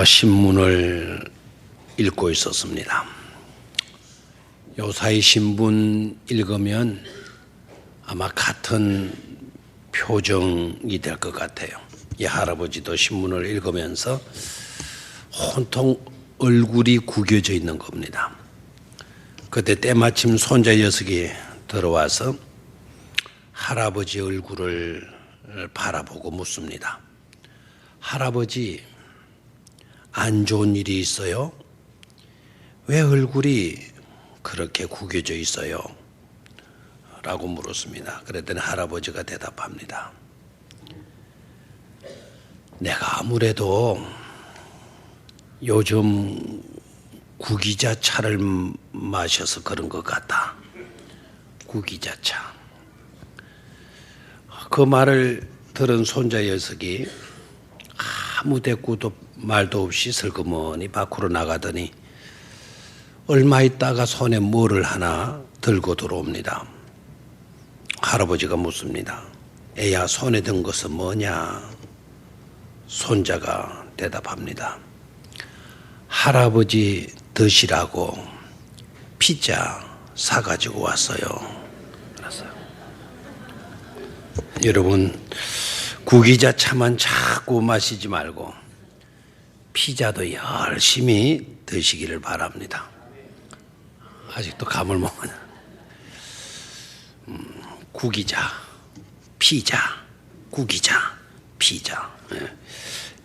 신문을 읽고 있었습니다. 요사이 신문 읽으면 아마 같은 표정이 될 것 같아요. 이 할아버지도 신문을 읽으면서 온통 얼굴이 구겨져 있는 겁니다. 그때 때마침 손자 녀석이 들어와서 할아버지 얼굴을 바라보고 묻습니다. 할아버지, 안 좋은 일이 있어요? 왜 얼굴이 그렇게 구겨져 있어요? 라고 물었습니다. 그랬더니 할아버지가 대답합니다. 내가 아무래도 요즘 구기자 차를 마셔서 그런 것 같다. 구기자 차. 그 말을 들은 손자 녀석이 아무 대꾸도 말도 없이 슬그머니 밖으로 나가더니 얼마 있다가 손에 뭐를 하나 들고 들어옵니다. 할아버지가 묻습니다. 애야, 손에 든 것은 뭐냐? 손자가 대답합니다. 할아버지 드시라고 피자 사가지고 왔어요. 여러분, 구기자 차만 자꾸 마시지 말고 피자도 열심히 드시기를 바랍니다. 아직도 감을 못 먹는 구기자, 피자, 구기자, 피자.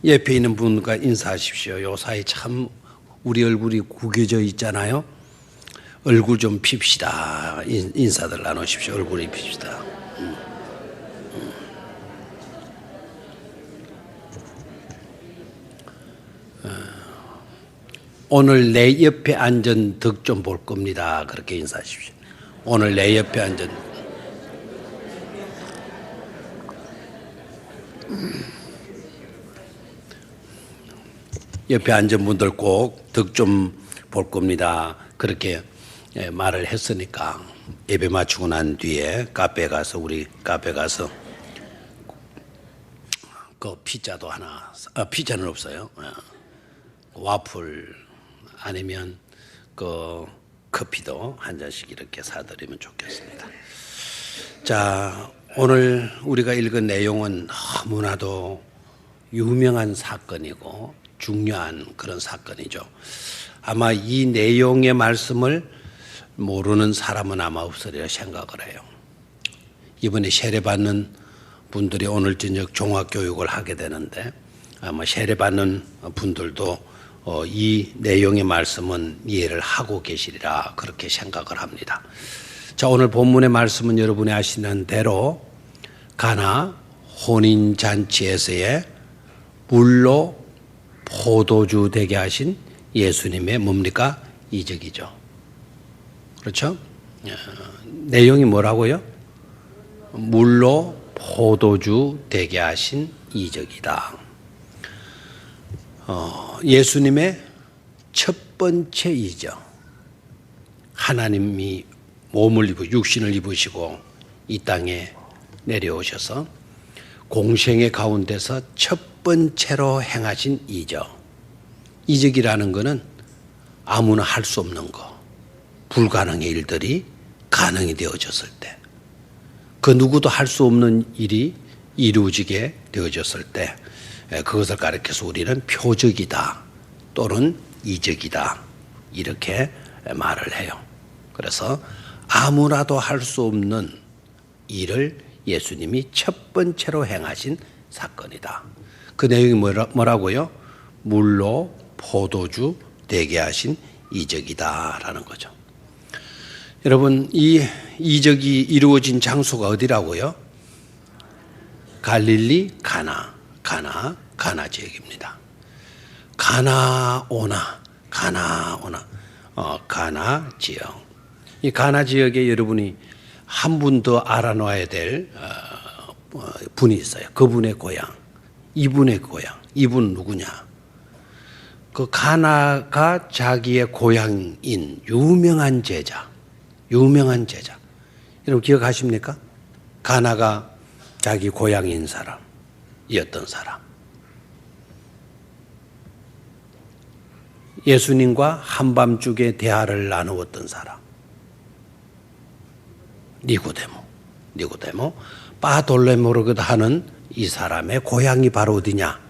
옆에 있는 분과 인사하십시오. 요사이 참 우리 얼굴이 구겨져 있잖아요. 얼굴 좀 핍시다. 인사들 나누십시오. 얼굴이 핍시다. 오늘 내 옆에 앉은 덕 좀 볼 겁니다. 그렇게 인사하십시오. 오늘 내 옆에 앉은 옆에 앉은 분들 꼭 덕 좀 볼 겁니다. 그렇게 말을 했으니까 예배 마치고 난 뒤에 우리 카페 가서 그 피자도 하나, 피자는 없어요. 와플 아니면 그 커피도 한 잔씩 이렇게 사드리면 좋겠습니다. 자, 오늘 우리가 읽은 내용은 너무나도 유명한 사건이고 중요한 그런 사건이죠. 아마 이 내용의 말씀을 모르는 사람은 아마 없으리라 생각을 해요. 이번에 세례받는 분들이 오늘 저녁 종합교육을 하게 되는데 아마 세례받는 분들도 이 내용의 말씀은 이해를 하고 계시리라 그렇게 생각을 합니다. 자, 오늘 본문의 말씀은 여러분이 아시는 대로 가나 혼인잔치에서의 물로 포도주 되게 하신 예수님의 뭡니까? 이적이죠. 그렇죠? 내용이 뭐라고요? 물로 포도주 되게 하신 이적이다. 예수님의 첫 번째 이적. 하나님이 육신을 입으시고 이 땅에 내려오셔서 공생의 가운데서 첫 번째로 행하신 이적. 이적이라는 것은 아무나 할 수 없는 거, 불가능의 일들이 가능이 되어졌을 때, 그 누구도 할 수 없는 일이 이루어지게 되어졌을 때 그것을 가리켜서 우리는 표적이다 또는 이적이다 이렇게 말을 해요. 그래서 아무나도 할 수 없는 일을 예수님이 첫 번째로 행하신 사건이다. 그 내용이 뭐라고요? 물로 포도주 되게 하신 이적이다라는 거죠. 여러분, 이 이적이 이루어진 장소가 어디라고요? 갈릴리 가나 지역입니다. 가나 지역. 이 가나 지역에 여러분이 한 분 더 알아놔야 될 분이 있어요. 그분의 고향, 이분의 고향. 이분 누구냐? 그 가나가 자기의 고향인 유명한 제자. 여러분 기억하십니까? 가나가 자기 고향인 사람이었던 사람. 예수님과 한밤중에 대화를 나누었던 사람. 니고데모. 바돌레모르가 하는 이 사람의 고향이 바로 어디냐?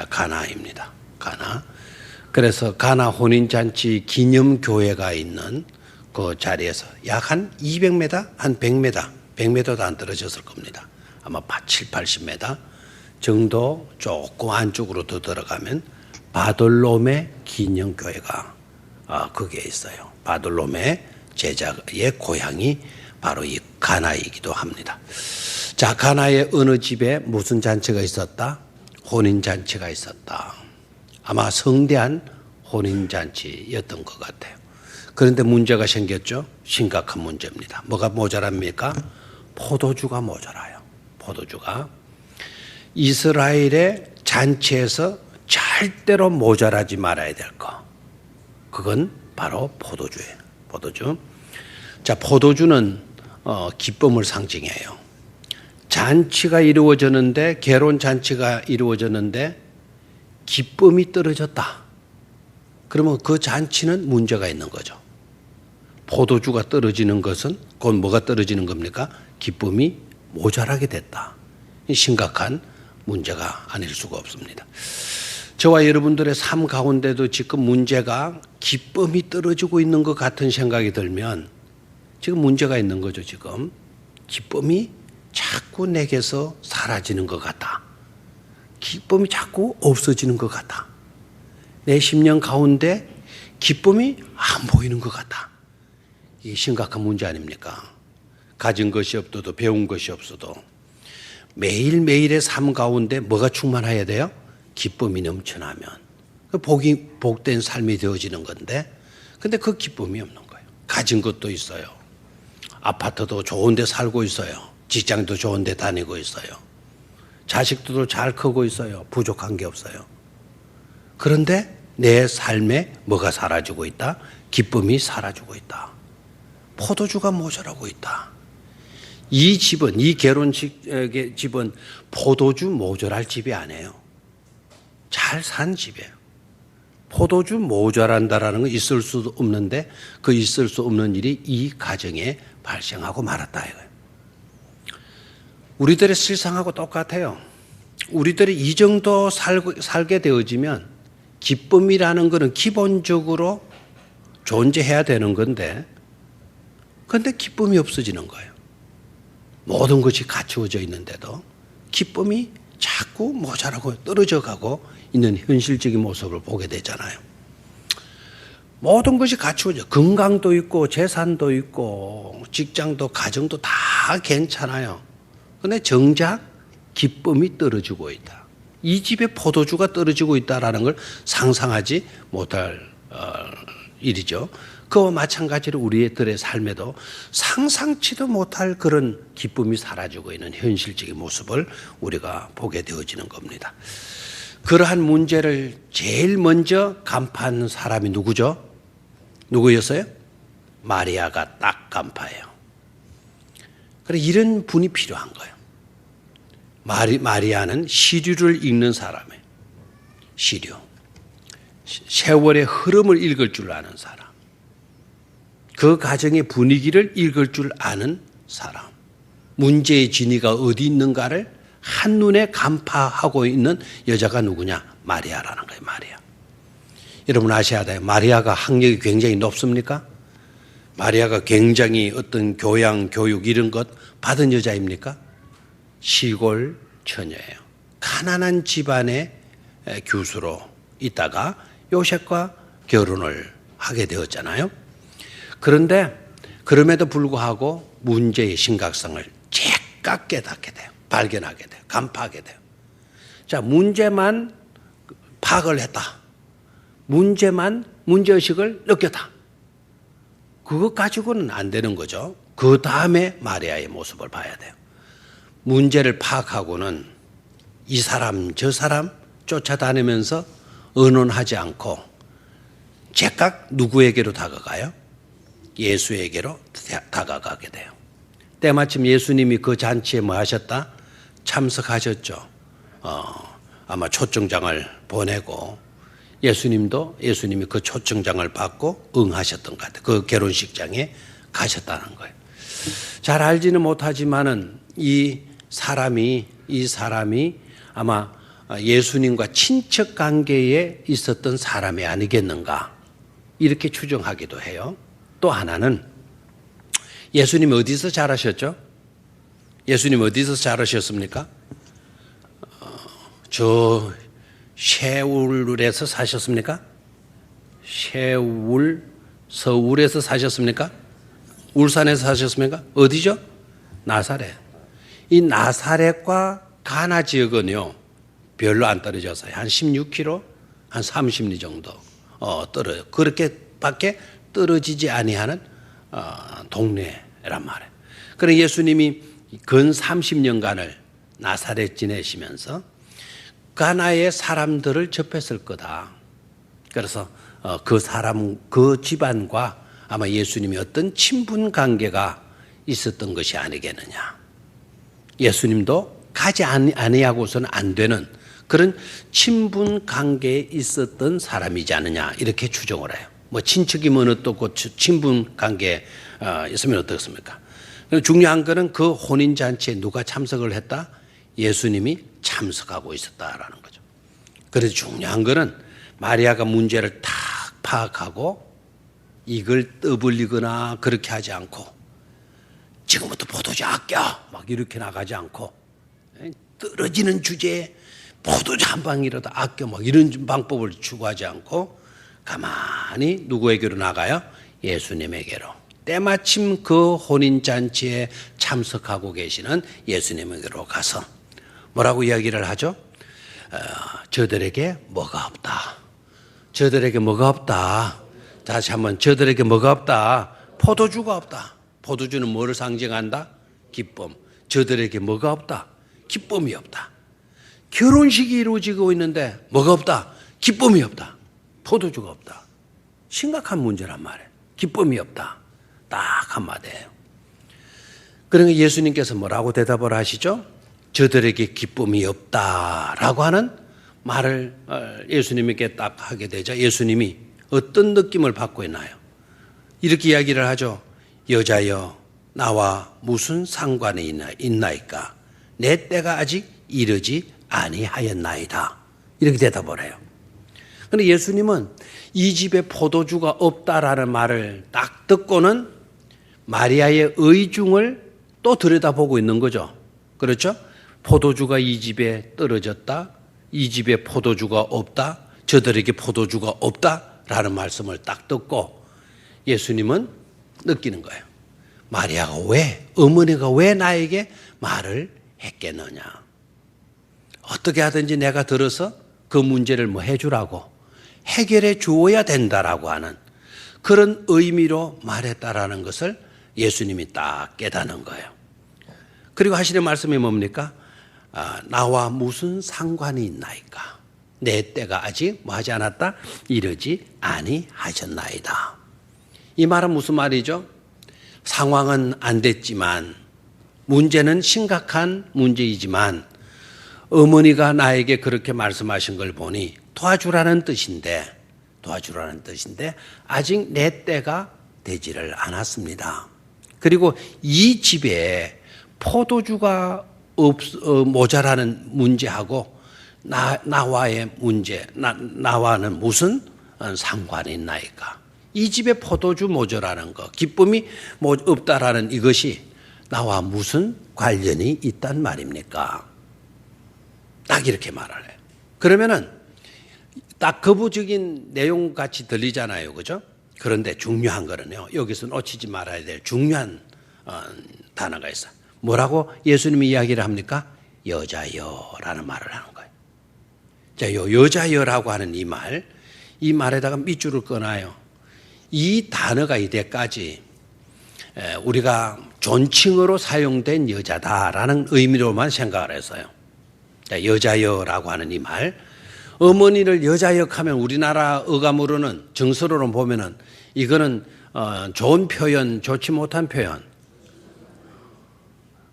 가나입니다. 가나. 그래서 가나 혼인잔치 기념교회가 있는 그 자리에서 약 한 200m, 한 100m도 안 떨어졌을 겁니다. 아마 7, 80m 정도 조금 안쪽으로 더 들어가면 바돌로메 기념교회가 거기에 있어요. 바돌로메 제자의 고향이 바로 이 가나이기도 합니다. 자, 가나의 어느 집에 무슨 잔치가 있었다? 혼인잔치가 있었다. 아마 성대한 혼인잔치였던 것 같아요. 그런데 문제가 생겼죠. 심각한 문제입니다. 뭐가 모자랍니까? 포도주가 모자라요. 포도주가. 이스라엘의 잔치에서 절대로 모자라지 말아야 될 거. 그건 바로 포도주예요. 포도주. 자, 포도주는 기쁨을 상징해요. 잔치가 이루어졌는데, 결혼 잔치가 이루어졌는데 기쁨이 떨어졌다. 그러면 그 잔치는 문제가 있는 거죠. 포도주가 떨어지는 것은 곧 뭐가 떨어지는 겁니까? 기쁨이 모자라게 됐다. 심각한 문제가 아닐 수가 없습니다. 저와 여러분들의 삶 가운데도 지금 문제가 기쁨이 떨어지고 있는 것 같은 생각이 들면 지금 문제가 있는 거죠. 지금 기쁨이 자꾸 내게서 사라지는 것 같다. 기쁨이 자꾸 없어지는 것 같다. 내 심령 가운데 기쁨이 안 보이는 것 같다. 이게 심각한 문제 아닙니까? 가진 것이 없어도 배운 것이 없어도 매일매일의 삶 가운데 뭐가 충만해야 돼요? 기쁨이 넘쳐나면 복된 삶이 되어지는 건데, 근데 그 기쁨이 없는 거예요. 가진 것도 있어요. 아파트도 좋은 데 살고 있어요. 직장도 좋은 데 다니고 있어요. 자식들도 잘 크고 있어요. 부족한 게 없어요. 그런데 내 삶에 뭐가 사라지고 있다? 기쁨이 사라지고 있다. 포도주가 모자라고 있다. 이 집은, 이 결혼식 집은 포도주 모자랄 집이 아니에요. 잘 산 집이에요. 포도주 모자란다라는 건 있을 수도 없는데 그 있을 수 없는 일이 이 가정에 발생하고 말았다 이거예요. 우리들의 실상하고 똑같아요. 우리들이 이 정도 살게 되어지면 기쁨이라는 것은 기본적으로 존재해야 되는 건데, 그런데 기쁨이 없어지는 거예요. 모든 것이 갖추어져 있는데도 기쁨이 자꾸 모자라고 떨어져 가고 있는 현실적인 모습을 보게 되잖아요. 모든 것이 갖추어져, 건강도 있고 재산도 있고 직장도 가정도 다 괜찮아요. 그런데 정작 기쁨이 떨어지고 있다. 이 집에 포도주가 떨어지고 있다는 걸 상상하지 못할 일이죠. 그와 마찬가지로 우리들의 삶에도 상상치도 못할 그런 기쁨이 사라지고 있는 현실적인 모습을 우리가 보게 되어지는 겁니다. 그러한 문제를 제일 먼저 간파하는 사람이 누구죠? 누구였어요? 마리아가 딱 간파해요. 그래, 이런 분이 필요한 거예요. 마리아는 시류를 읽는 사람이에요. 시류. 세월의 흐름을 읽을 줄 아는 사람. 그 가정의 분위기를 읽을 줄 아는 사람. 문제의 진위가 어디 있는가를 한눈에 간파하고 있는 여자가 누구냐? 마리아라는 거예요. 마리아. 여러분 아셔야 돼요. 마리아가 학력이 굉장히 높습니까? 마리아가 굉장히 어떤 교양, 교육 이런 것 받은 여자입니까? 시골 처녀예요. 가난한 집안의 교수로 있다가 요셉과 결혼을 하게 되었잖아요. 그런데 그럼에도 불구하고 문제의 심각성을 제각 깨닫게 돼요. 발견하게 돼요. 간파하게 돼요. 자, 문제만 파악을 했다. 문제의식을 느꼈다. 그것 가지고는 안 되는 거죠. 그 다음에 마리아의 모습을 봐야 돼요. 문제를 파악하고는 이 사람 저 사람 쫓아다니면서 의논하지 않고 제각 누구에게로 다가가요? 예수에게로 다가가게 돼요. 때마침 예수님이 그 잔치에 뭐 하셨다? 참석하셨죠. 아마 초청장을 보내고 예수님이 그 초청장을 받고 응하셨던 것 같아요. 그 결혼식장에 가셨다는 거예요. 잘 알지는 못하지만은 이 사람이 아마 예수님과 친척 관계에 있었던 사람이 아니겠는가 이렇게 추정하기도 해요. 또 하나는 예수님 어디서 자라셨죠? 예수님 어디서 자라셨습니까? 저 세울에서 사셨습니까? 서울에서 사셨습니까? 울산에서 사셨습니까? 어디죠? 나사렛. 이 나사렛과 가나 지역은요, 별로 안 떨어져서요. 한 16km, 한 30리 정도 떨어져요. 그렇게밖에 떨어지지 아니하는 동네란 말이에요. 그럼 예수님이 근 30년간을 나사렛 지내시면서 가나의 사람들을 접했을 거다. 그래서 그 집안과 아마 예수님이 어떤 친분 관계가 있었던 것이 아니겠느냐. 예수님도 가지 아니하고서는 안 되는 그런 친분 관계에 있었던 사람이지 않느냐 이렇게 추정을 해요. 뭐 친척이면 어떻고 친분 관계에 있으면 어떻습니까? 중요한 거는 그 혼인잔치에 누가 참석을 했다? 예수님이 참석하고 있었다라는 거죠. 그래서 중요한 거는 마리아가 문제를 탁 파악하고 이걸 떠벌리거나 그렇게 하지 않고 지금부터 포도주 아껴 막 이렇게 나가지 않고 떨어지는 주제에 포도주 한 방이라도 아껴 막 이런 방법을 추구하지 않고 가만히 누구에게로 나가요? 예수님에게로. 때마침 그 혼인잔치에 참석하고 계시는 예수님에게로 가서 뭐라고 이야기를 하죠? 저들에게 뭐가 없다. 저들에게 뭐가 없다. 다시 한번 저들에게 뭐가 없다. 포도주가 없다. 포도주는 뭐를 상징한다? 기쁨. 저들에게 뭐가 없다. 기쁨이 없다. 결혼식이 이루어지고 있는데 뭐가 없다. 기쁨이 없다. 포도주가 없다. 심각한 문제란 말이에요. 기쁨이 없다. 딱 한마디예요. 그러니까 예수님께서 뭐라고 대답을 하시죠? 저들에게 기쁨이 없다라고 하는 말을 예수님에게 딱 하게 되자 예수님이 어떤 느낌을 받고 있나요? 이렇게 이야기를 하죠. 여자여 나와 무슨 상관이 있나이까? 내 때가 아직 이르지 아니하였나이다. 이렇게 대답을 해요. 그런데 예수님은 이 집에 포도주가 없다라는 말을 딱 듣고는 마리아의 의중을 또 들여다보고 있는 거죠. 그렇죠? 포도주가 이 집에 떨어졌다. 이 집에 포도주가 없다. 저들에게 포도주가 없다라는 말씀을 딱 듣고 예수님은 느끼는 거예요. 마리아가 어머니가 왜 나에게 말을 했겠느냐. 어떻게 하든지 내가 들어서 그 문제를 뭐 해주라고 해결해 주어야 된다라고 하는 그런 의미로 말했다라는 것을 예수님이 딱 깨닫는 거예요. 그리고 하시는 말씀이 뭡니까? 나와 무슨 상관이 있나이까? 내 때가 아직 뭐 하지 않았다? 이르지 아니하셨나이다. 이 말은 무슨 말이죠? 상황은 안 됐지만 문제는 심각한 문제이지만 어머니가 나에게 그렇게 말씀하신 걸 보니 도와주라는 뜻인데 아직 내 때가 되지를 않았습니다. 그리고 이 집에 포도주가 모자라는 문제하고 나와의 문제, 나와는 무슨 상관이 있나이까? 이 집에 포도주 모자라는 거, 기쁨이 없다라는 이것이 나와 무슨 관련이 있단 말입니까? 딱 이렇게 말을 해요. 그러면은 딱 거부적인 내용 같이 들리잖아요. 그죠? 그런데 중요한 거는요. 여기서 놓치지 말아야 될 중요한 단어가 있어요. 뭐라고 예수님이 이야기를 합니까? 여자여라는 말을 하는 거예요. 자, 요 여자여라고 하는 이 말에다가 밑줄을 끊어요. 이 단어가 이때까지 우리가 존칭으로 사용된 여자다라는 의미로만 생각을 했어요. 자, 여자여라고 하는 이 말. 어머니를 여자역 하면 우리나라 어감으로는 정서로는 보면은 이거는 좋은 표현, 좋지 못한 표현.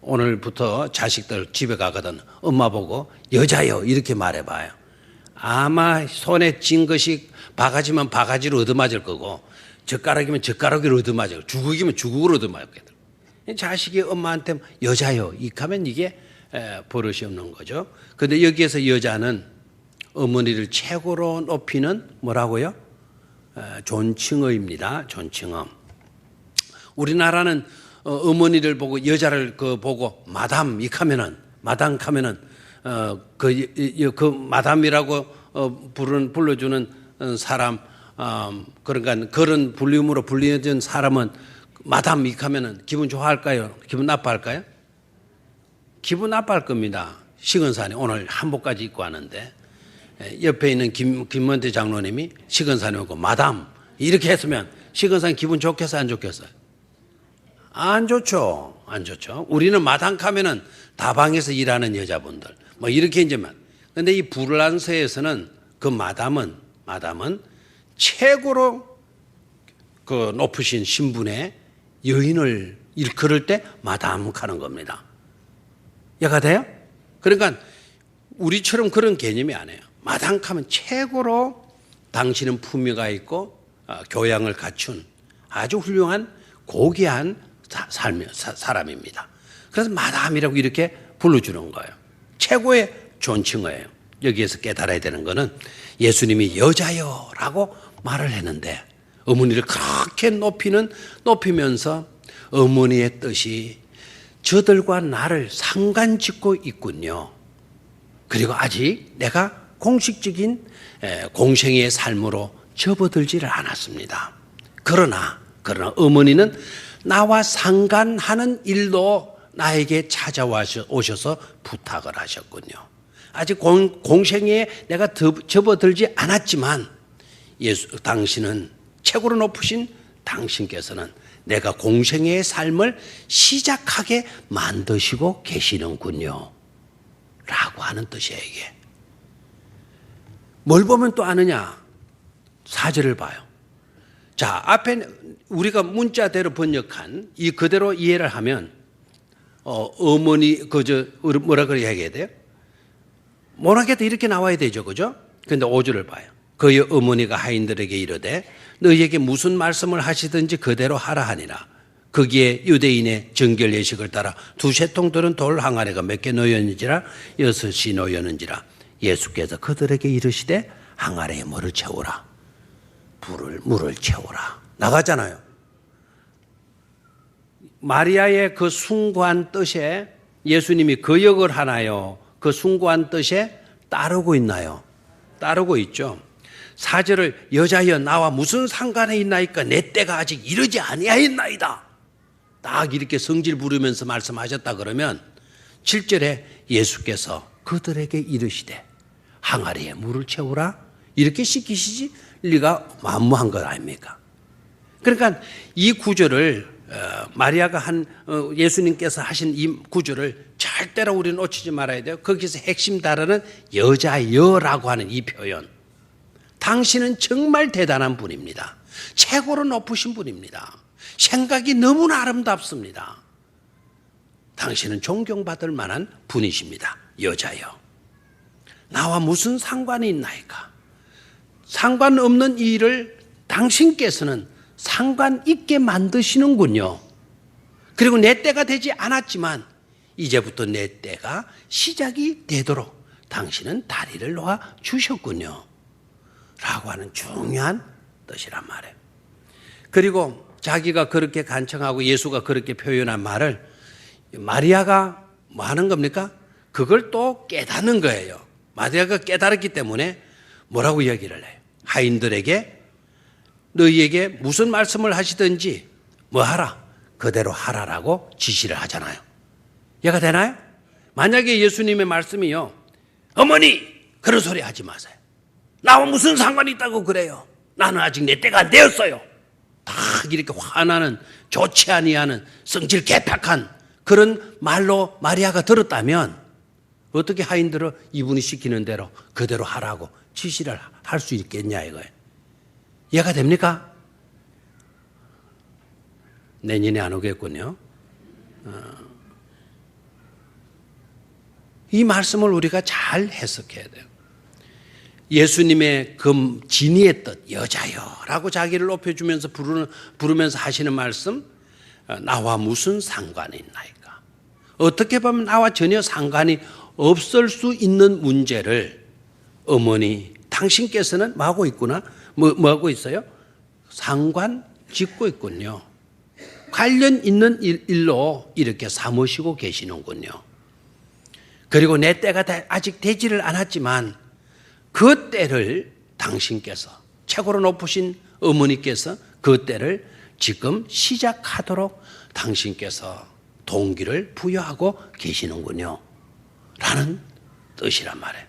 오늘부터 자식들 집에 가거든 엄마 보고 여자여 이렇게 말해봐요. 아마 손에 쥔 것이 바가지면 바가지로 얻어맞을 거고 젓가락이면 젓가락으로 얻어맞을 거고 주걱이면 주걱으로 얻어맞겠다. 자식이 엄마한테 여자요 이렇게 하면 이게 버릇이 없는 거죠. 그런데 여기에서 여자는 어머니를 최고로 높이는 뭐라고요? 존칭어입니다. 존칭어. 우리나라는 어머니를 보고 여자를 보고 마담 이렇게 하면은 마담 하면은 그 마담이라고 불러주는 사람 그러니까 그런 불림으로 불리는 사람은 마담 이렇게 하면은 기분 좋아할까요? 기분 나빠할까요? 기분 나빠할 겁니다. 식은산이 오늘 한복까지 입고 왔는데 옆에 있는 김문태 장로님이 식은산에 오고 마담 이렇게 했으면 식은산 기분 좋겠어요? 안 좋겠어요? 안 좋죠. 안 좋죠. 우리는 마담 가면은 다방에서 일하는 여자분들 뭐 이렇게 이제만. 근데 이 불란서에서는 그 마담은 최고로 그 높으신 신분의 여인을 일컬을 때 마담 하는 겁니다. 이해가 돼요? 그러니까 우리처럼 그런 개념이 아니에요. 마담 하면 최고로 당신은 품위가 있고 교양을 갖춘 아주 훌륭한 고귀한 사람입니다. 그래서 마담이라고 이렇게 불러주는 거예요. 최고의 존칭어예요. 여기에서 깨달아야 되는 거는 예수님이 여자여라고 말을 했는데 어머니를 그렇게 높이면서 어머니의 뜻이 저들과 나를 상관짓고 있군요. 그리고 아직 내가 공식적인 공생애의 삶으로 접어들지를 않았습니다. 그러나 어머니는 나와 상관하는 일도 나에게 찾아와 오셔서 부탁을 하셨군요. 아직 공생애에 내가 접어들지 않았지만 당신은 최고로 높으신 당신께서는 내가 공생애의 삶을 시작하게 만드시고 계시는군요. 라고 하는 뜻이에요, 이게. 뭘 보면 또 아느냐? 4절을 봐요. 자, 앞에 우리가 문자대로 번역한 이 그대로 이해를 하면, 어머니, 뭐라 그래 해야 돼요? 모나게도 이렇게 나와야 되죠, 그죠? 근데 5절을 봐요. 그의 어머니가 하인들에게 이르되 너희에게 무슨 말씀을 하시든지 그대로 하라 하니라. 거기에 유대인의 정결 예식을 따라 두세 통 들은 돌 항아리가 몇 개 놓였는지라 6이 놓였는지라. 예수께서 그들에게 이르시되 항아리에 물을 채우라. 물을 채우라. 나가잖아요. 마리아의 그 숭고한 뜻에 예수님이 그 역을 하나요? 그 숭고한 뜻에 따르고 있나요? 따르고 있죠. 4절을 여자여 나와 무슨 상관이 있나이까 내 때가 아직 이르지 아니하였나이다. 딱 이렇게 성질 부르면서 말씀하셨다 그러면 7절에 예수께서 그들에게 이르시되 항아리에 물을 채우라 이렇게 시키시지 리가 만무한 것 아닙니까? 그러니까 이 구절을 마리아가 예수님께서 하신 이 구절을 절대로 우리는 놓치지 말아야 돼요. 거기서 핵심 단어는 여자여라고 하는 이 표현. 당신은 정말 대단한 분입니다. 최고로 높으신 분입니다. 생각이 너무나 아름답습니다. 당신은 존경받을 만한 분이십니다. 여자여. 나와 무슨 상관이 있나이까? 상관없는 일을 당신께서는 상관 있게 만드시는군요. 그리고 내 때가 되지 않았지만 이제부터 내 때가 시작이 되도록 당신은 다리를 놓아 주셨군요. 라고 하는 중요한 뜻이란 말이에요. 그리고 자기가 그렇게 간청하고 예수가 그렇게 표현한 말을 마리아가 뭐 하는 겁니까? 그걸 또 깨닫는 거예요. 마리아가 깨달았기 때문에 뭐라고 이야기를 해요? 하인들에게 너희에게 무슨 말씀을 하시든지 뭐 하라? 그대로 하라라고 지시를 하잖아요. 이해가 되나요? 만약에 예수님의 말씀이요. 어머니 그런 소리 하지 마세요. 나와 무슨 상관이 있다고 그래요. 나는 아직 내 때가 안 되었어요. 딱 이렇게 화나는 좋지 아니하는 성질 개팍한 그런 말로 마리아가 들었다면 어떻게 하인들은 이분이 시키는 대로 그대로 하라고 지시를 할 수 있겠냐 이거예요. 이해가 됩니까? 내년에 안 오겠군요. 이 말씀을 우리가 잘 해석해야 돼요. 예수님의 그 진의의 뜻, 여자여 라고 자기를 높여주면서 부르면서 하시는 말씀, 나와 무슨 상관이 있나이까. 어떻게 보면 나와 전혀 상관이 없을 수 있는 문제를 어머니, 당신께서는 뭐 하고 있구나? 뭐 하고 있어요? 상관 짓고 있군요. 관련 있는 일로 이렇게 삼으시고 계시는군요. 그리고 내 때가 아직 되지를 않았지만 그 때를 당신께서 최고로 높으신 어머니께서 그 때를 지금 시작하도록 당신께서 동기를 부여하고 계시는군요. 라는 뜻이란 말이에요.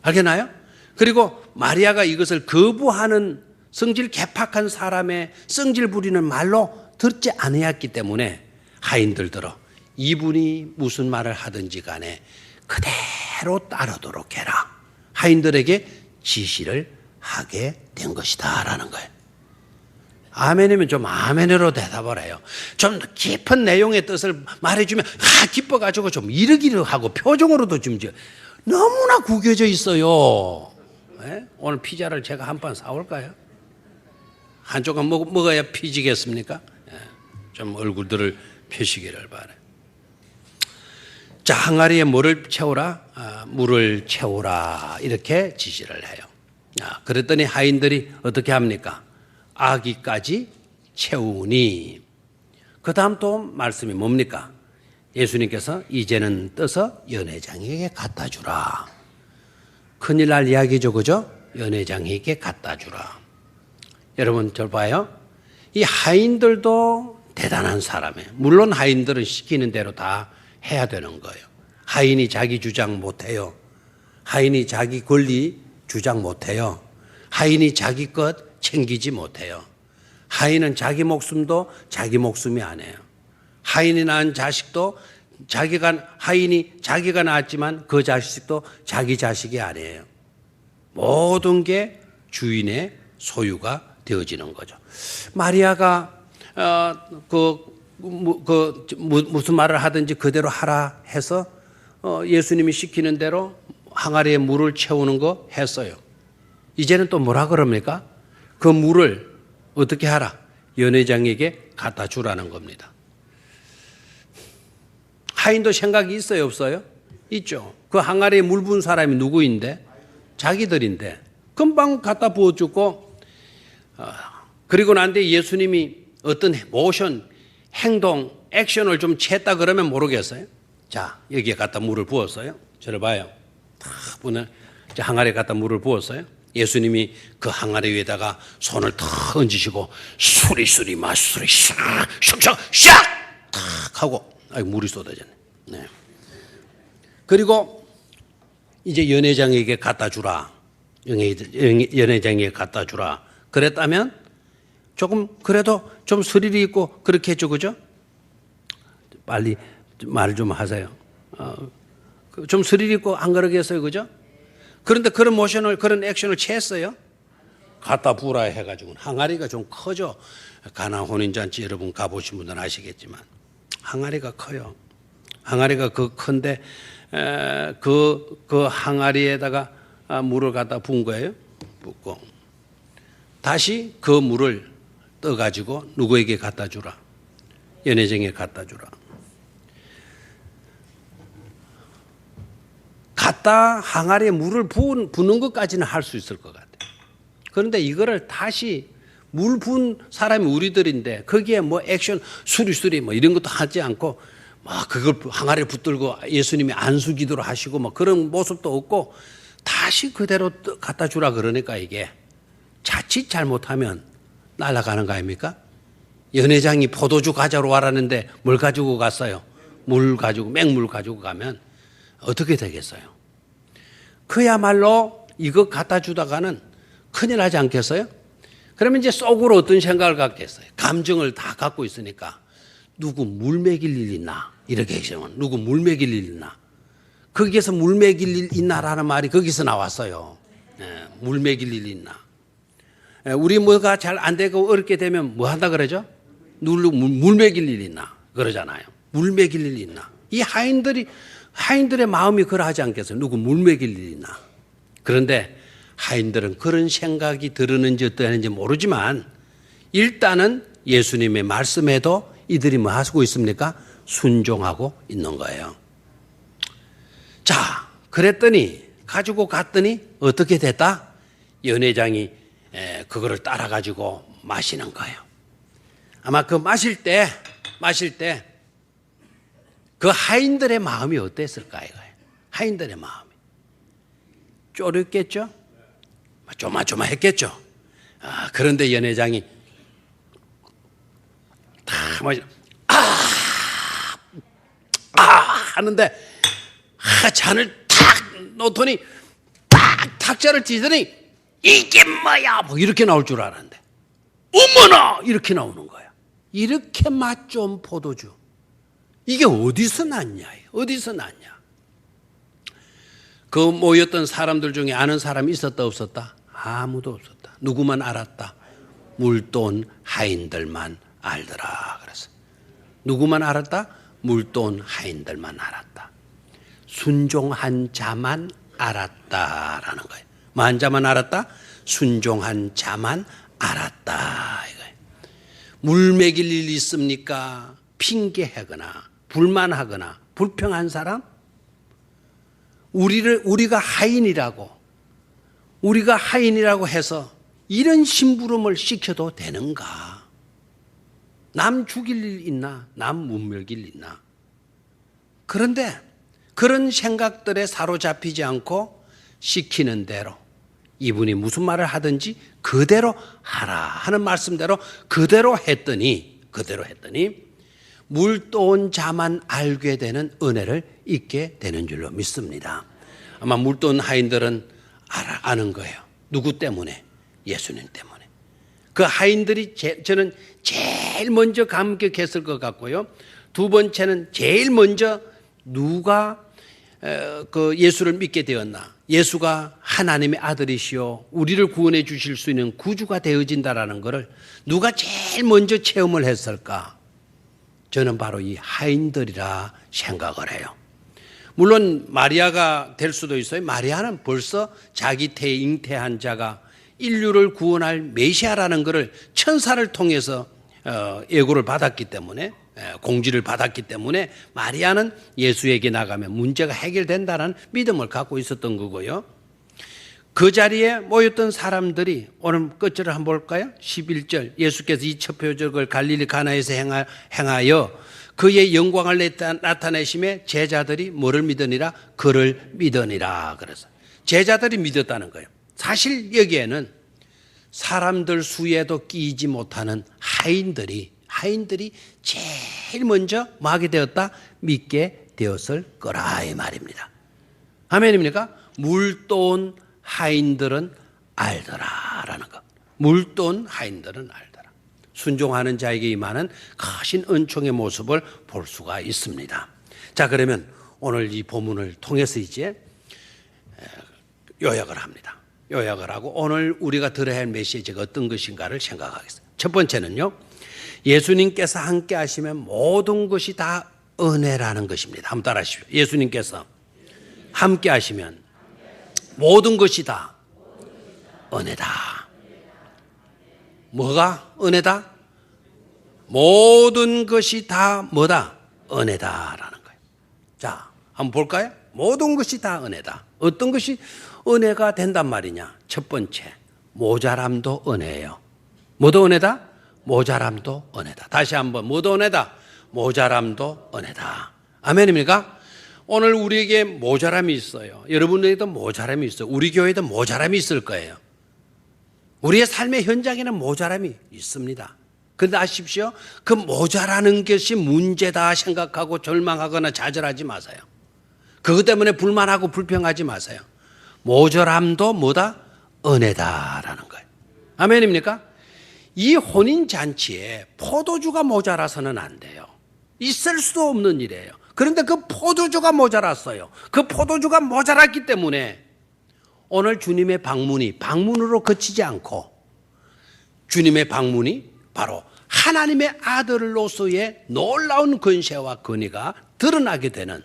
알겠나요? 그리고 마리아가 이것을 거부하는 성질 개팍한 사람의 성질 부리는 말로 듣지 않았기 때문에 하인들더러 이분이 무슨 말을 하든지 간에 그대로 따르도록 해라. 하인들에게 지시를 하게 된 것이다 라는 거예요. 아멘이면 좀 아멘으로 대답을 해요. 좀 깊은 내용의 뜻을 말해주면 기뻐가지고 좀 이르기를 하고 표정으로도 좀 너무나 구겨져 있어요. 네? 오늘 피자를 제가 한 판 사올까요? 한쪽은 먹어야 피지겠습니까? 네. 좀 얼굴들을 펴시기를 바라요. 자, 항아리에 뭐를 채우라? 물을 채우라. 이렇게 지시를 해요. 그랬더니 하인들이 어떻게 합니까? 아기까지 채우니. 그 다음 또 말씀이 뭡니까? 예수님께서 이제는 떠서 연회장에게 갖다 주라. 큰일 날 이야기죠, 그죠? 연회장에게 갖다 주라. 여러분, 저 봐요. 이 하인들도 대단한 사람이에요. 물론 하인들은 시키는 대로 다 해야 되는 거예요. 하인이 자기 주장 못해요. 하인이 자기 권리 주장 못해요. 하인이 자기 것 챙기지 못해요. 하인은 자기 목숨도 자기 목숨이 아니에요. 하인이 낳은 자식도 하인이 자기가 낳았지만 그 자식도 자기 자식이 아니에요. 모든 게 주인의 소유가 되어지는 거죠. 마리아가 무슨 말을 하든지 그대로 하라 해서 예수님이 시키는 대로 항아리에 물을 채우는 거 했어요. 이제는 또 뭐라 그럽니까? 그 물을 어떻게 하라? 연회장에게 갖다 주라는 겁니다. 하인도 생각이 있어요, 없어요? 있죠. 그 항아리에 물 부은 사람이 누구인데? 자기들인데 금방 갖다 부어주고, 그리고 난 뒤에 예수님이 어떤 모션, 행동, 액션을 좀 취했다 그러면 모르겠어요. 자, 여기에 갖다 물을 부었어요. 저를 봐요. 항아리에 갖다 물을 부었어요. 예수님이 그 항아리 위에다가 손을 탁 얹으시고 수리수리 마수리 샥샥샥 탁 하고 물이 쏟아졌네. 네. 그리고 이제 연회장에게 갖다 주라. 연회장에게 갖다 주라. 그랬다면 조금 그래도 좀 스릴이 있고 그렇게 했죠, 그죠? 빨리 말 좀 하세요. 좀 스릴 있고 안 그러겠어요, 그죠? 그런데 그런 모션을, 그런 액션을 취했어요. 갖다 부으라 해가지고 항아리가 좀 커져. 가나 혼인잔치 여러분 가보신 분들은 아시겠지만 항아리가 커요. 항아리가 큰데 그 항아리에다가 물을 갖다 부은 거예요. 붓고 다시 그 물을 떠가지고 누구에게 갖다 주라? 연회장에 갖다 주라. 갖다 항아리에 물을 부는 것까지는 할 수 있을 것 같아요. 그런데 이거를 다시 물 부은 사람이 우리들인데 거기에 뭐 액션 수리수리 뭐 이런 것도 하지 않고 막 그걸 항아리에 붙들고 예수님이 안수기도를 하시고 뭐 그런 모습도 없고 다시 그대로 갖다 주라 그러니까 이게 자칫 잘못하면 날아가는 거 아닙니까? 연회장이 포도주 가져러 와라는데 뭘 가지고 갔어요? 물 가지고 맹물 가지고 가면 어떻게 되겠어요? 그야말로 이거 갖다 주다가는 큰일 나지 않겠어요? 그러면 이제 속으로 어떤 생각을 갖겠어요? 감정을 다 갖고 있으니까 누구 물 먹일 일 있나? 이렇게 하시면 누구 물 먹일 일 있나? 거기에서 물 먹일 일 있나라는 말이 거기서 나왔어요. 물 먹일 일 있나? 우리 뭐가 잘 안 되고 어렵게 되면 뭐 한다 그러죠? 물 먹일 일 있나? 그러잖아요. 물 먹일 일 있나? 이 하인들의 마음이 그러하지 않겠어요? 누구 물 먹일 일 있나? 그런데 하인들은 그런 생각이 들었는지 어떠한지 모르지만 일단은 예수님의 말씀에도 이들이 뭐 하고 있습니까? 순종하고 있는 거예요. 자, 그랬더니 가지고 갔더니 어떻게 됐다? 연회장이 그거를 따라가지고 마시는 거예요. 아마 그 마실 때 그 하인들의 마음이 어땠을까 이거예요. 하인들의 마음이 쫄였겠죠? 조마조마했겠죠. 그런데 연회장이 다 마시 하는데 잔을 탁 놓더니 딱 탁자를 찢더니 이게 뭐야 뭐 이렇게 나올 줄 알았는데 어머나 이렇게 나오는 거야. 이렇게 맛 좋은 포도주 이게 어디서 났냐? 어디서 났냐? 그 모였던 사람들 중에 아는 사람이 있었다 없었다? 아무도 없었다. 누구만 알았다? 물돈 하인들만 알더라. 그래서 누구만 알았다? 물돈 하인들만 알았다. 순종한 자만 알았다라는 거예요. 만 자만 알았다? 순종한 자만 알았다. 이거예요. 물 먹일 일 있습니까? 핑계하거나 불만하거나 불평한 사람? 우리가 하인이라고 해서 이런 심부름을 시켜도 되는가? 남 죽일 일 있나? 남 못 먹일 일 있나? 그런데 그런 생각들에 사로잡히지 않고 시키는 대로 이분이 무슨 말을 하든지 그대로 하라 하는 말씀대로 그대로 했더니 물돈 자만 알게 되는 은혜를 잊게 되는 줄로 믿습니다. 아마 물돈 하인들은 아는 거예요. 누구 때문에? 예수님 때문에. 그 하인들이 저는 제일 먼저 감격했을 것 같고요. 두 번째는 제일 먼저 누가 그 예수를 믿게 되었나? 예수가 하나님의 아들이시오. 우리를 구원해 주실 수 있는 구주가 되어진다라는 것을 누가 제일 먼저 체험을 했을까? 저는 바로 이 하인들이라 생각을 해요. 물론 마리아가 될 수도 있어요. 마리아는 벌써 자기 태에 잉태한 자가 인류를 구원할 메시아라는 것을 천사를 통해서 예고를 받았기 때문에 공지를 받았기 때문에 마리아는 예수에게 나가면 문제가 해결된다는 믿음을 갖고 있었던 거고요. 그 자리에 모였던 사람들이 오늘 끝절을 한번 볼까요? 11절 예수께서 이 첫 표적을 갈릴리 가나에서 행하여 그의 영광을 나타내심에 제자들이 뭐를 믿으니라? 그를 믿으니라. 그래서 제자들이 믿었다는 거예요. 사실 여기에는 사람들 수에도 끼지 못하는 하인들이 제일 먼저 뭐 하게 되었다? 믿게 되었을 거라 이 말입니다. 아멘입니까? 물돈 하인들은 알더라라는 것. 물돈 하인들은 알더라. 순종하는 자에게 임하는 크신 은총의 모습을 볼 수가 있습니다. 자, 그러면 오늘 이 본문을 통해서 이제 요약을 합니다. 요약을 하고 오늘 우리가 들어야 할 메시지가 어떤 것인가를 생각하겠습니다. 첫 번째는요. 예수님께서 함께 하시면 모든 것이 다 은혜라는 것입니다. 한번 따라 하십시오. 예수님께서 함께 하시면 모든 것이 다 은혜다. 뭐가 은혜다? 모든 것이 다 뭐다? 은혜다라는 거예요. 자, 한번 볼까요? 모든 것이 다 은혜다. 어떤 것이 은혜가 된단 말이냐? 첫 번째, 모자람도 은혜예요. 뭐도 은혜다? 모자람도 은혜다. 다시 한번, 뭐도 은혜다? 모자람도 은혜다. 아멘입니까? 오늘 우리에게 모자람이 있어요. 여러분에게도 모자람이 있어요. 우리 교회에도 모자람이 있을 거예요. 우리의 삶의 현장에는 모자람이 있습니다. 그런데 아십시오. 그 모자라는 것이 문제다 생각하고 절망하거나 좌절하지 마세요. 그것 때문에 불만하고 불평하지 마세요. 모자람도 뭐다? 은혜다라는 거예요. 아멘입니까? 이 혼인잔치에 포도주가 모자라서는 안 돼요. 있을 수도 없는 일이에요. 그런데 그 포도주가 모자랐어요. 그 포도주가 모자랐기 때문에 오늘 주님의 방문으로 그치지 않고 주님의 방문이 바로 하나님의 아들로서의 놀라운 권세와 권위가 드러나게 되는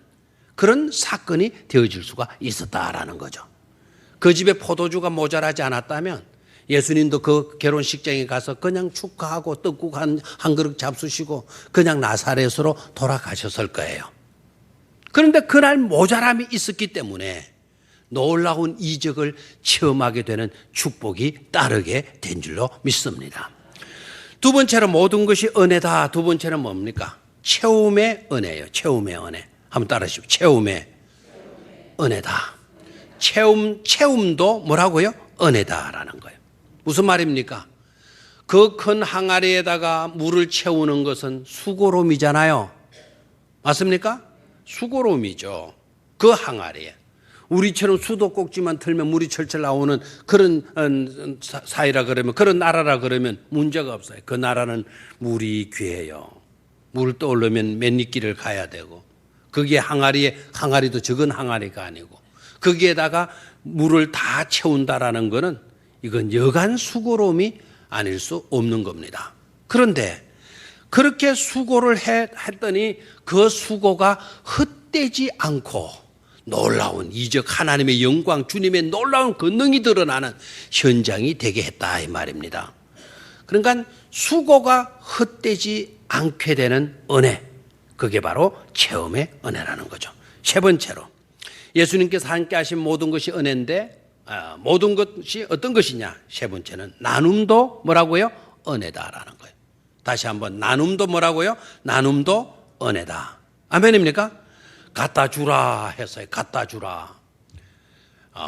그런 사건이 되어질 수가 있었다라는 거죠. 그 집에 포도주가 모자라지 않았다면 예수님도 그 결혼식장에 가서 그냥 축하하고 떡국 한 그릇 잡수시고 그냥 나사렛으로 돌아가셨을 거예요. 그런데 그날 모자람이 있었기 때문에 놀라운 이적을 체험하게 되는 축복이 따르게 된 줄로 믿습니다. 두 번째로 모든 것이 은혜다. 두 번째는 뭡니까? 채움의 은혜예요. 채움의 은혜. 한번 따라하시죠. 채움의 은혜다. 채움도 뭐라고요? 은혜다라는 거예요. 무슨 말입니까? 그 큰 항아리에다가 물을 채우는 것은 수고로움이잖아요. 맞습니까? 수고로움이죠. 그 항아리에. 우리처럼 수도꼭지만 틀면 물이 철철 나오는 그런 사이라 그러면, 그런 나라라 그러면 문제가 없어요. 그 나라는 물이 귀해요. 물을 떠오르면 맨리길을 가야 되고, 거기에 항아리도 적은 항아리가 아니고, 거기에다가 물을 다 채운다라는 거는 이건 여간 수고로움이 아닐 수 없는 겁니다. 그런데 그렇게 수고를 했더니 그 수고가 헛되지 않고 놀라운 이적, 하나님의 영광, 주님의 놀라운 권능이 드러나는 현장이 되게 했다 이 말입니다. 그러니까 수고가 헛되지 않게 되는 은혜, 그게 바로 체험의 은혜라는 거죠. 세 번째로 예수님께서 함께 하신 모든 것이 은혜인데, 모든 것이 어떤 것이냐? 세 번째는 나눔도 뭐라고요? 은혜다라는 거예요. 다시 한번, 나눔도 뭐라고요? 나눔도 은혜다. 아멘입니까? 갖다 주라 했어요. 갖다 주라.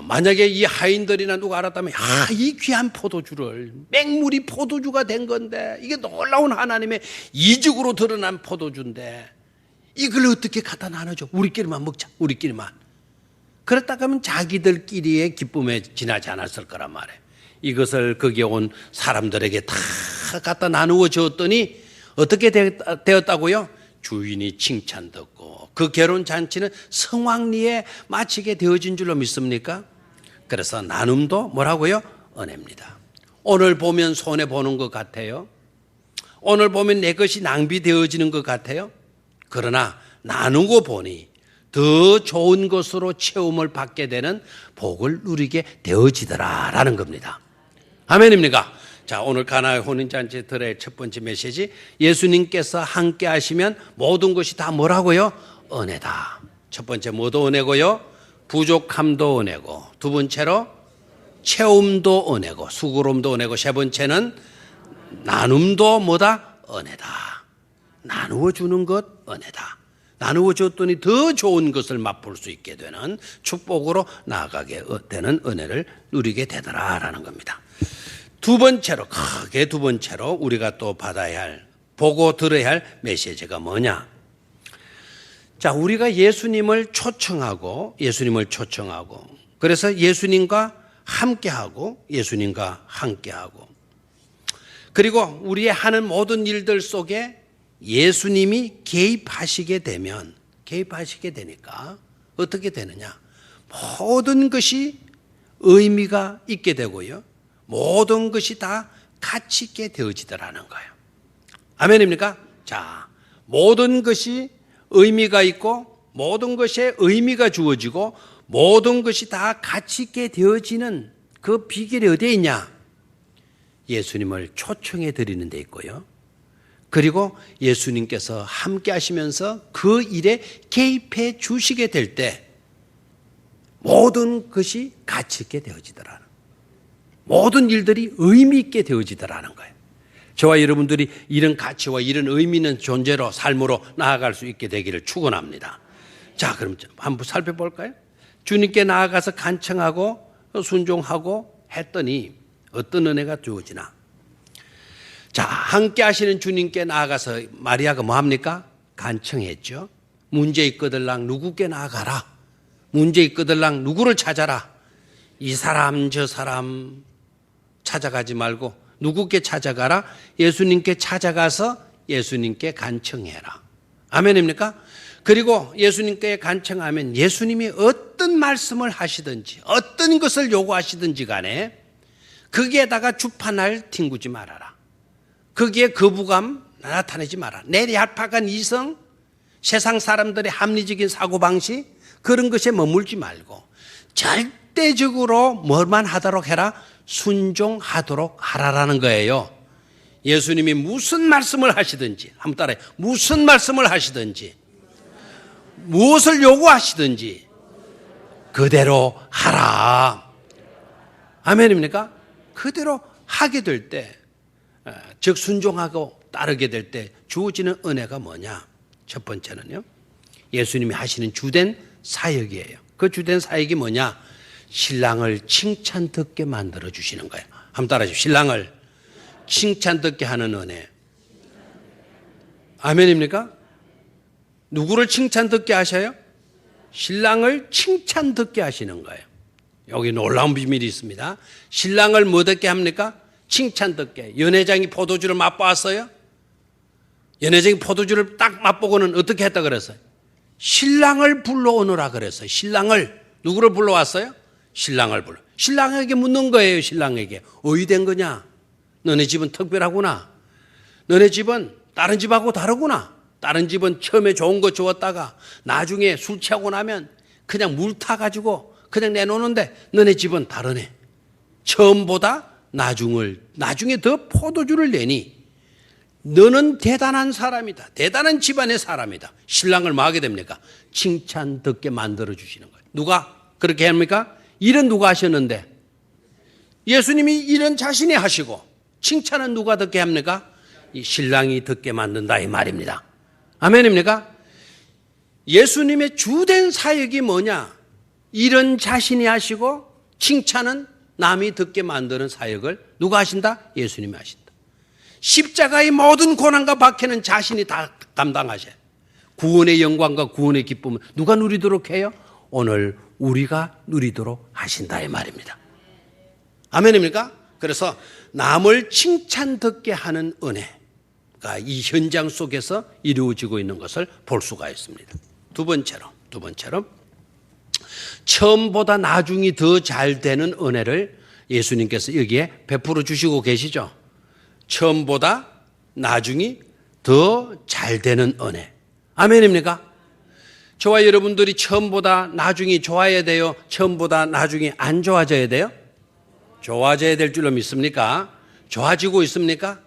만약에 이 하인들이나 누가 알았다면, 이 귀한 포도주를, 맹물이 포도주가 된 건데, 이게 놀라운 하나님의 이적으로 드러난 포도주인데 이걸 어떻게 갖다 나눠줘? 우리끼리만 먹자. 우리끼리만. 그랬다가 하면 자기들끼리의 기쁨에 지나지 않았을 거란 말이에요. 이것을 거기에 온 사람들에게 다 갖다 나누어 줬더니 어떻게 되었다고요? 주인이 칭찬 듣고 그 결혼잔치는 성황리에 마치게 되어진 줄로 믿습니까? 그래서 나눔도 뭐라고요? 은혜입니다. 오늘 보면 손해보는 것 같아요. 오늘 보면 내 것이 낭비되어지는 것 같아요. 그러나 나누고 보니 더 좋은 것으로 체험을 받게 되는 복을 누리게 되어지더라라는 겁니다. 아멘입니까? 자, 오늘 가나의 혼인잔치 들의 첫 번째 메시지, 예수님께서 함께 하시면 모든 것이 다 뭐라고요? 은혜다. 첫 번째 뭐도 은혜고요? 부족함도 은혜고, 두 번째로 체험도 은혜고, 수고로움도 은혜고, 세 번째는 나눔도 뭐다? 은혜다. 나누어 주는 것 은혜다. 나누어 줬더니 더 좋은 것을 맛볼 수 있게 되는 축복으로 나아가게 되는 은혜를 누리게 되더라라는 겁니다. 두 번째로, 크게 두 번째로 우리가 또 받아야 할, 보고 들어야 할 메시지가 뭐냐? 자, 우리가 예수님을 초청하고 그래서 예수님과 함께하고 그리고 우리의 하는 모든 일들 속에 예수님이 개입하시게 되니까 어떻게 되느냐? 모든 것이 의미가 있게 되고요. 모든 것이 다 가치 있게 되어지더라는 거예요. 아멘입니까? 자, 모든 것이 의미가 있고 모든 것에 의미가 주어지고 모든 것이 다 가치 있게 되어지는 그 비결이 어디에 있냐? 예수님을 초청해 드리는 데 있고요. 그리고 예수님께서 함께 하시면서 그 일에 개입해 주시게 될 때 모든 것이 가치 있게 되어지더라는, 모든 일들이 의미 있게 되어지더라는 거예요. 저와 여러분들이 이런 가치와 이런 의미 있는 존재로, 삶으로 나아갈 수 있게 되기를 축원합니다. 자, 그럼 한번 살펴볼까요? 주님께 나아가서 간청하고 순종하고 했더니 어떤 은혜가 주어지나? 자, 함께 하시는 주님께 나아가서 마리아가 뭐 합니까? 간청했죠. 문제 있거들랑 누구께 나아가라. 문제 있거들랑 누구를 찾아라. 이 사람 저 사람 찾아가지 말고 누구께 찾아가라? 예수님께 찾아가서 예수님께 간청해라. 아멘입니까? 그리고 예수님께 간청하면 예수님이 어떤 말씀을 하시든지 어떤 것을 요구하시든지 간에 거기에다가 주판을 튕구지 말아라. 거기에 거부감 나타내지 마라. 내 얄팍한 이성, 세상 사람들의 합리적인 사고방식, 그런 것에 머물지 말고 절대적으로 뭐만 하도록 해라? 순종하도록 하라라는 거예요. 예수님이 무슨 말씀을 하시든지, 한번 따라해. 무슨 말씀을 하시든지, 무엇을 요구하시든지 그대로 하라. 아멘입니까? 그대로 하게 될 때, 즉 순종하고 따르게 될 때 주어지는 은혜가 뭐냐? 첫 번째는요, 예수님이 하시는 주된 사역이에요. 그 주된 사역이 뭐냐? 신랑을 칭찬 듣게 만들어 주시는 거예요. 한번 따라하시죠. 신랑을 칭찬 듣게 하는 은혜. 아멘입니까? 누구를 칭찬 듣게 하셔요? 신랑을 칭찬 듣게 하시는 거예요. 여기 놀라운 비밀이 있습니다. 신랑을 뭐 듣게 합니까? 칭찬 듣게. 연회장이 포도주를 맛보았어요? 연회장이 포도주를 딱 맛보고는 어떻게 했다 그랬어요? 신랑을 불러오느라 그랬어요. 신랑을. 누구를 불러왔어요? 신랑을 불러. 신랑에게 묻는 거예요. 신랑에게. 어디 된 거냐? 너네 집은 특별하구나. 너네 집은 다른 집하고 다르구나. 다른 집은 처음에 좋은 거 주었다가 나중에 술 취하고 나면 그냥 물 타가지고 그냥 내놓는데 너네 집은 다르네. 처음보다 나중에 더 포도주를 내니 너는 대단한 사람이다. 대단한 집안의 사람이다. 신랑을 뭐 하게 됩니까? 칭찬 듣게 만들어 주시는 거예요. 누가 그렇게 합니까? 일은 누가 하셨는데? 예수님이 일은 자신이 하시고 칭찬은 누가 듣게 합니까? 이 신랑이 듣게 만든다 이 말입니다. 아멘입니까? 예수님의 주된 사역이 뭐냐? 일은 자신이 하시고 칭찬은 남이 듣게 만드는 사역을 누가 하신다? 예수님이 하신다. 십자가의 모든 고난과 박해는 자신이 다 감당하셔요. 구원의 영광과 구원의 기쁨은 누가 누리도록 해요? 오늘 우리가 누리도록 하신다 이 말입니다. 아멘입니까? 그래서 남을 칭찬 듣게 하는 은혜가 이 현장 속에서 이루어지고 있는 것을 볼 수가 있습니다. 두 번째로 처음보다 나중이 더 잘 되는 은혜를 예수님께서 여기에 베풀어 주시고 계시죠. 처음보다 나중이 더 잘 되는 은혜. 아멘입니까? 저와 여러분들이 처음보다 나중이 좋아야 돼요? 처음보다 나중이 안 좋아져야 돼요? 좋아져야 될 줄로 믿습니까? 좋아지고 있습니까?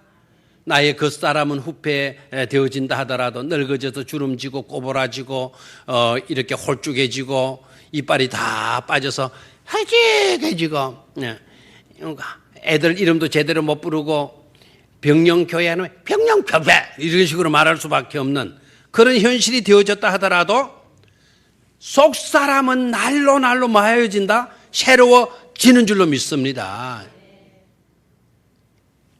나의 겉사람은 후패 되어진다 하더라도 늙어져서 주름지고 꼬부라지고 이렇게 홀쭉해지고 이빨이 다 빠져서 헐쭉해지고 애들 이름도 제대로 못 부르고 병령교회는 병령교회 이런 식으로 말할 수밖에 없는 그런 현실이 되어졌다 하더라도 속사람은 날로 마여진다? 새로워지는 줄로 믿습니다.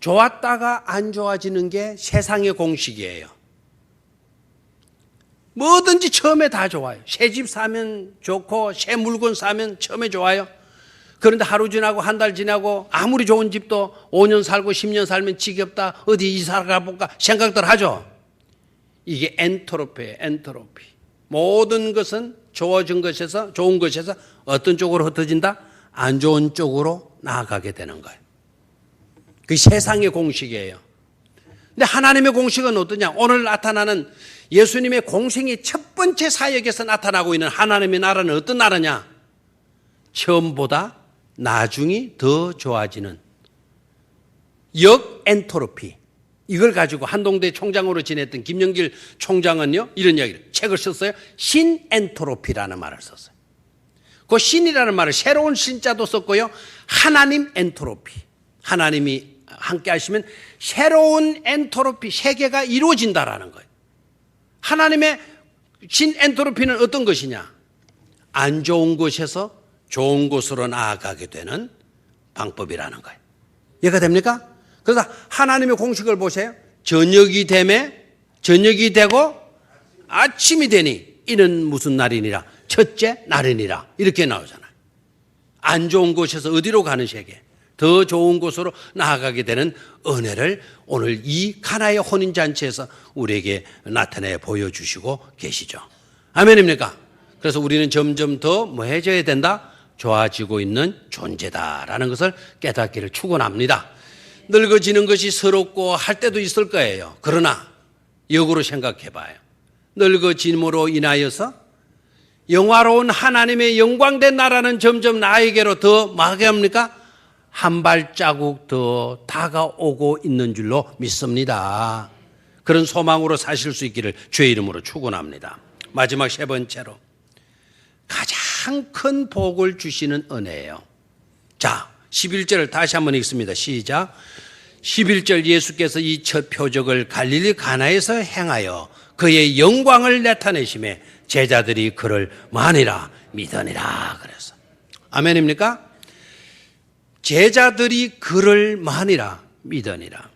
좋았다가 안 좋아지는 게 세상의 공식이에요. 뭐든지 처음에 다 좋아요. 새 집 사면 좋고 새 물건 사면 처음에 좋아요. 그런데 하루 지나고 한 달 지나고 아무리 좋은 집도 5년 살고 10년 살면 지겹다. 어디 이사 가볼까 생각들 하죠. 이게 엔트로피예요. 엔트로피. 모든 것은 좋은 것에서 어떤 쪽으로 흩어진다? 안 좋은 쪽으로 나아가게 되는 거예요. 그게 세상의 공식이에요. 근데 하나님의 공식은 어떠냐? 오늘 나타나는 예수님의 공생의 첫 번째 사역에서 나타나고 있는 하나님의 나라는 어떤 나라냐? 처음보다 나중이 더 좋아지는 역엔트로피. 이걸 가지고 한동대 총장으로 지냈던 김영길 총장은요, 이런 이야기를, 책을 썼어요. 신엔트로피라는 말을 썼어요. 그 신이라는 말을 새로운 신자도 썼고요. 하나님 엔트로피. 하나님이 함께 하시면 새로운 엔트로피, 세계가 이루어진다라는 거예요. 하나님의 신엔트로피는 어떤 것이냐? 안 좋은 곳에서 좋은 곳으로 나아가게 되는 방법이라는 거예요. 이해가 됩니까? 그래서 하나님의 공식을 보세요. 저녁이 되고 아침이 되니 이는 무슨 날이니라? 첫째 날이니라. 이렇게 나오잖아요. 안 좋은 곳에서 어디로 가는 세계? 더 좋은 곳으로 나아가게 되는 은혜를 오늘 이 가나의 혼인잔치에서 우리에게 나타내 보여주시고 계시죠. 아멘입니까? 그래서 우리는 점점 더 뭐해져야 된다? 좋아지고 있는 존재다라는 것을 깨닫기를 축원합니다. 늙어지는 것이 서럽고 할 때도 있을 거예요. 그러나 역으로 생각해 봐요. 늙어짐으로 인하여서 영화로운 하나님의 영광된 나라는 점점 나에게로 더 뭐하게 합니까? 한 발자국 더 다가오고 있는 줄로 믿습니다. 그런 소망으로 사실 수 있기를 주의 이름으로 축원합니다. 마지막 세 번째로 가장 큰 복을 주시는 은혜예요. 자, 11절을 다시 한번 읽습니다. 시작. 11절 예수께서 이 첫 표적을 갈릴리 가나에서 행하여 그의 영광을 나타내심에 제자들이 그를 마니라 믿으니라 그래서. 아멘입니까? 제자들이 그를 마니라 믿으니라.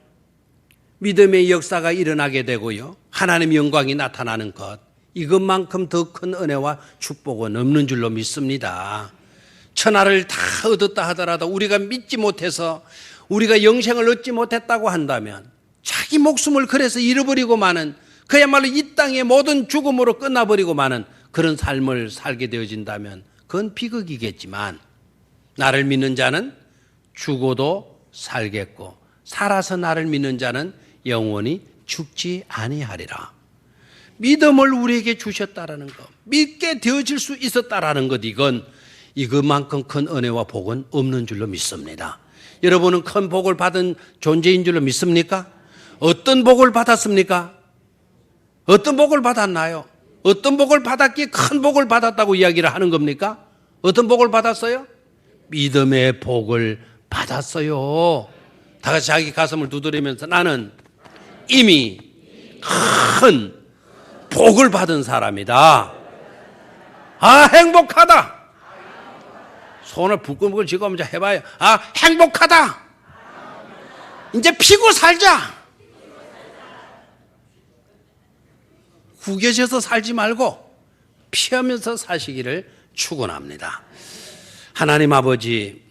믿음의 역사가 일어나게 되고요. 하나님의 영광이 나타나는 것, 이것만큼 더 큰 은혜와 축복은 없는 줄로 믿습니다. 천하를 다 얻었다 하더라도 우리가 믿지 못해서 우리가 영생을 얻지 못했다고 한다면 자기 목숨을 그래서 잃어버리고 마는 그야말로 이 땅의 모든 죽음으로 끝나버리고 마는 그런 삶을 살게 되어진다면 그건 비극이겠지만 나를 믿는 자는 죽어도 살겠고 살아서 나를 믿는 자는 영원히 죽지 아니하리라. 믿음을 우리에게 주셨다라는 것, 믿게 되어질 수 있었다라는 것, 이것만큼 큰 은혜와 복은 없는 줄로 믿습니다. 여러분은 큰 복을 받은 존재인 줄로 믿습니까? 어떤 복을 받았습니까? 어떤 복을 받았나요? 어떤 복을 받았기에 큰 복을 받았다고 이야기를 하는 겁니까? 어떤 복을 받았어요? 믿음의 복을 받았어요. 다 같이 자기 가슴을 두드리면서 나는 이미 큰 복을 받은 사람이다. 아, 행복하다. 손을 부끈부끈 쥐고 한번 해봐요. 아, 행복하다. 이제 피고 살자. 구겨져서 살지 말고 피하면서 사시기를 축원합니다. 하나님 아버지,